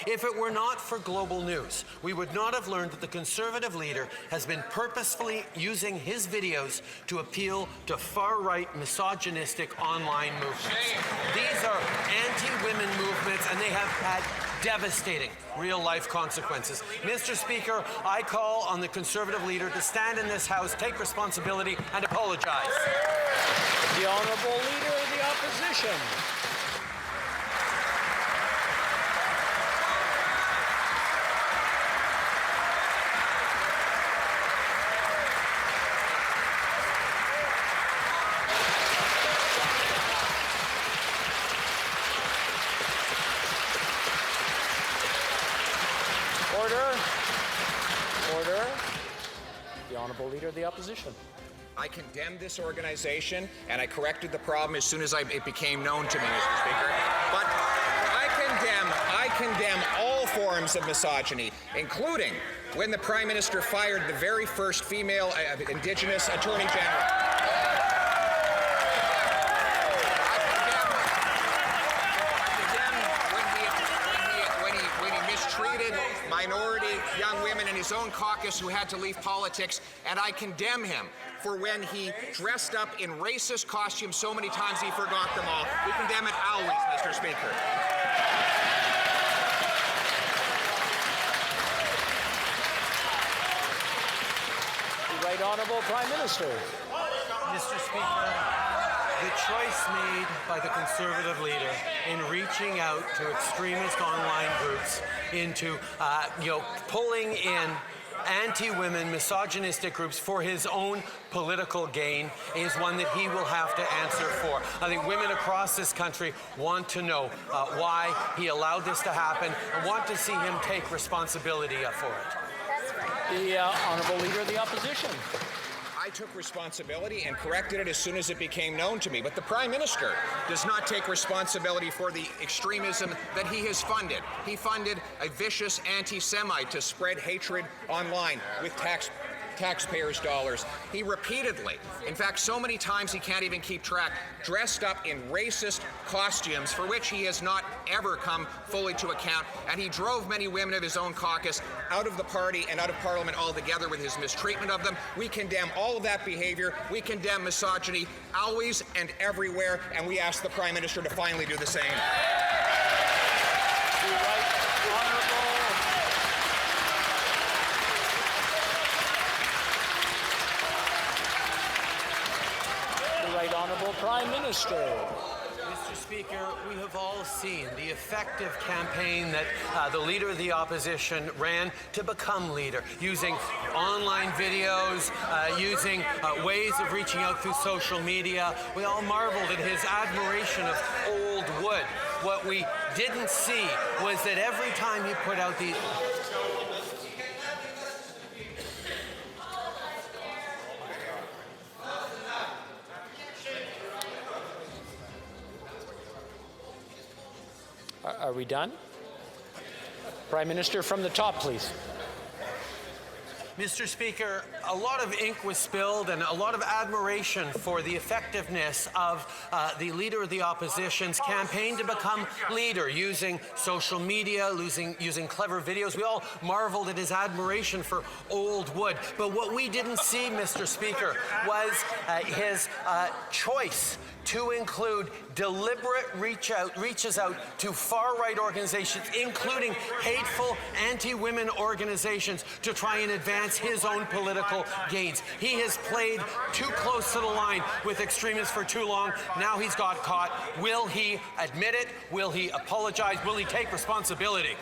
If it were not for global news, we would not have learned that the Conservative leader has been purposefully using his videos to appeal to far-right misogynistic online movements. These are anti-women movements, and they have had devastating real-life consequences. Mr. Speaker, I call on the Conservative leader to stand in this House, take responsibility, and apologize. The Honourable Leader of the Opposition. Order. The Honourable Leader of the Opposition. I condemned this organization, and I corrected the problem as soon as it became known to me, Mr. Speaker. But I condemn all forms of misogyny, including when the Prime Minister fired the very first female Indigenous Attorney General. Mistreated minority young women in his own caucus who had to leave politics, and I condemn him for when he dressed up in racist costumes so many times he forgot them all. We condemn it always, Mr. Speaker. The Right Honourable Prime Minister. Mr. Speaker, the choice made by the Conservative leader in reaching out to extremist online groups into, pulling in anti-women, misogynistic groups for his own political gain is one that he will have to answer for. I think women across this country want to know why he allowed this to happen and want to see him take responsibility for it. The Honourable Leader of the Opposition. I took responsibility and corrected it as soon as it became known to me. But the Prime Minister does not take responsibility for the extremism that he has funded. He funded a vicious anti-Semite to spread hatred online with taxpayers' dollars. He repeatedly, in fact so many times he can't even keep track, dressed up in racist costumes for which he has not ever come fully to account, and he drove many women of his own caucus out of the party and out of Parliament altogether with his mistreatment of them. We condemn all of that behaviour. We condemn misogyny always and everywhere, and we ask the Prime Minister to finally do the same. Honourable Prime Minister. Mr. Speaker, we have all seen the effective campaign that the Leader of the Opposition ran to become leader, using online videos, using ways of reaching out through social media. We all marveled at his admiration of old wood. What we didn't see was that every time he put out these... Are we done? Prime Minister, from the top, please. Mr. Speaker, a lot of ink was spilled and a lot of admiration for the effectiveness of the Leader of the Opposition's campaign to become leader, using social media, using clever videos. We all marveled at his admiration for old wood. But what we didn't see, Mr. Speaker, was his choice to include deliberate reaches out to far-right organizations, including hateful anti-women organizations, to try and advance his own political gains. He has played too close to the line with extremists for too long. Now he's got caught. Will he admit it? Will he apologize? Will he take responsibility?